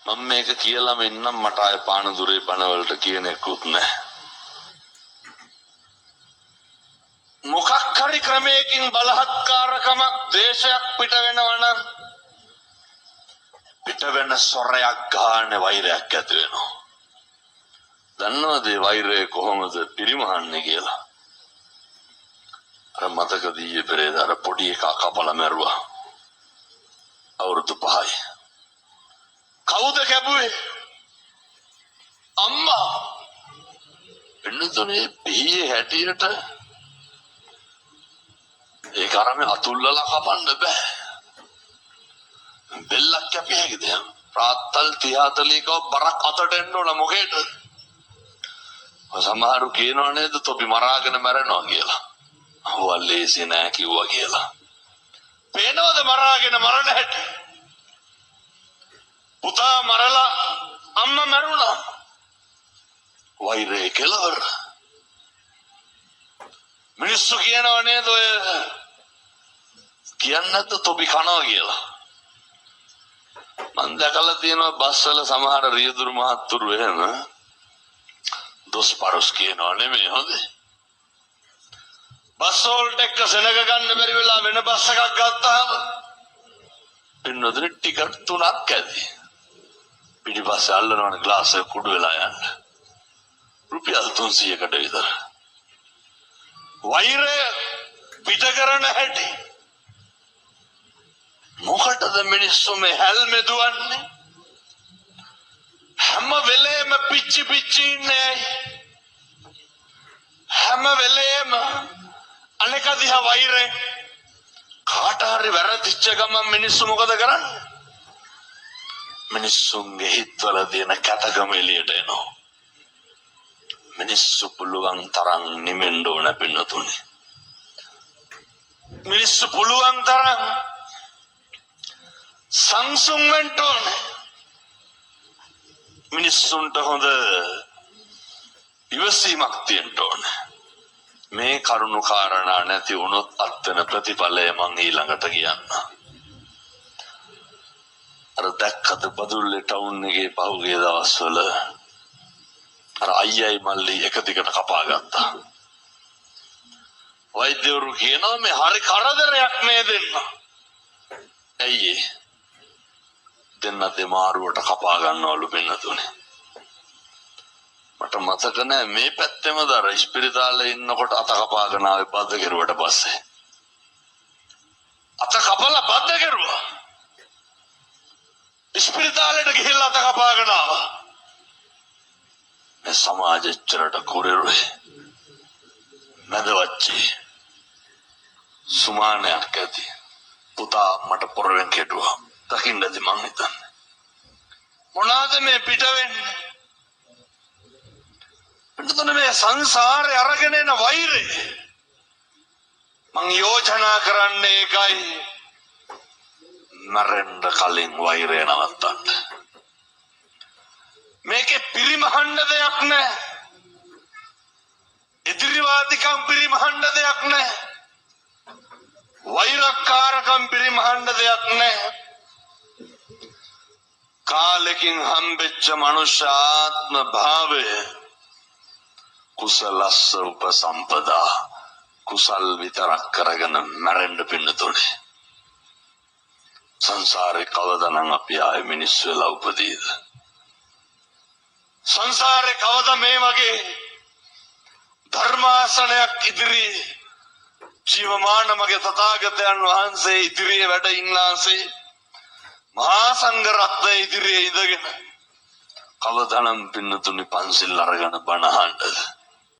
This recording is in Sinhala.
මම මේක කියලාම ඉන්නම් මට ආය පාන දුරේ පනවලට කියන එකකුත් නැහැ. මොකක් හරි ක්‍රමයකින් බලහත්කාරකමක් දේශයක් පිට වෙනවා නම් පිට වෙන සොරයක් ගන්න වෛරයක් ඇති වෙනවා. දන්නවද මේ වෛරය කොහොමද පිරිමහන්නේ කියලා? අර මතකද ඊයේ පෙරේද අර පොඩි එකා කපලා මැරුවා. අවුරුදු 5යි. කවුද කැපුවේ? අම්මා. එන්නතනේ පියේ හැටියට ඒ කරන්නේ අතුල්ලලා කපන්න බෑ. බෙල්ලක් කැපිය හැකිද? රාත්තල් 30 40 බරක් අතට එන්න ඕන මොකේද? සමහරු කියනවා නේද තොපි මරාගෙන මැරෙනවා කියලා. ඔවල්ලේසි නෑ කිව්වා කියලා. පේනවද මරාගෙන මරණ හැටි? පුතා මරලා අම්මා මැරුණා. වෛරය කෙලවර. මිනිස්සු කියනවා නේද ඔය කියන්නේ නැද්ද තොපි කනවා කියලා. මම දැකලා තියෙනවා බස් වල සමහර රියදුරු මහත්තුරු එහෙම දොස් පරස් කියනවා නෙමෙයි හොඳේ. බස් වලට එක්ක සෙනග ගන්න බැරි වෙලා වෙන බස් එකක් ගත්තාම පින්නොදේ ටිකට් 3ක් ඇති. පිටිපස්සේ අල්ලනවනේ ග්ලාස් එක කුඩු වෙලා යන්න. රුපියල් 300කට විතර. වෛරය පිට කරන හැටි. මොකටද මිනිස්සු මේ හැල්මේ දුවන්නේ? හැම වෙලේම පිච්චි ඉන්නේ. හැම වෙලේම අනේක දිහා වෛරය. කාට හරි වැරදිච්ච ගමන් මිනිස්සු මොකද කරන්නේ? මිනිස්සුන්ගේ හිතවල තියෙන කැතකම එළියට එනවා. මිනිස්සු පුළුවන් තරම් නිමෙන්න ඕන පින්නතුනේ. මිනිස්සු පුළුවන් තරම් සංසුන් වෙන්න ඕනේ. මිනිස්සුන්ට හොඳ ඉවසීමක් තියෙන්න ඕනේ. මේ කරුණු කාරණා නැති වුණොත් අත්වෙන ප්‍රතිඵලය මං ඊළඟට කියන්න. අර දැක්කද බදුල්ලේ ටවුන් එකේ පහුගිය දවස්වල අර අයියයි මල්ලි එක දිගට කපා ගත්තා. වෛද්‍යවරු කියනවා මේ හරි කරදරයක් මේ දෙන්න. ඇයි දෙන්න දෙමාරුවට කපා ගන්නවලු පින්නතුනේ. මට මතක නෑ මේ පැත්තෙම දර ඉස්පිරිතාලේ ඉන්නකොට අත කපාගෙන ආවේ බද්ද කෙරුවට පස්සේ. අත කපලා බද්ද කෙරුවා. ඉස්පිරිතාලේට ගිහිල්ලා අත කපාගෙන ආවා. මේ සමාජෙච්චරට කුරෙරුවේ මැදවච්චි සුමානයක් ඇති. පුතා මට පොරවෙන් කෙටුවා. දකින්නද මං හිතන්නේ. මොනවාද මේ පිට වෙන්නේ? පිටතන මේ සංසාරේ අරගෙන එන වෛරය. මං යෝජනා කරන්නේ ඒකයි. මරෙන්න කලින් වෛරය නවත්තන්න. මේකේ පිරිමහන්න දෙයක් නැහැ. ඉදිරිවාදිකම් පිරිමහන්න දෙයක් නැහැ. වෛරකාරකම් පිරිමහන්න දෙයක් නැහැ. කාලෙකින් හම්බෙච්ච මනුෂ්‍යාත්ම භාවය කුසලස්ස උපසම්පදා කුසල් විතරක් කරගෙන මැරෙන්න පින්නතුනේ. සංසාරේ කවදානම් අපි ආයේ මිනිස්සු වෙලා උපදීද? සංසාරේ කවදා මේ වගේ ධර්මාසනයක් ඉදිරි ජීවමාන මගේ තථාගතයන් වහන්සේ ඉදිරියේ වැඩ ඉන්නාසේ මහා සංඝ රත්නය ඉදිරියේ ඉඳගෙන කවදානම් පින්නතුනි පන්සිල් අරගෙන බණ අහන්නද?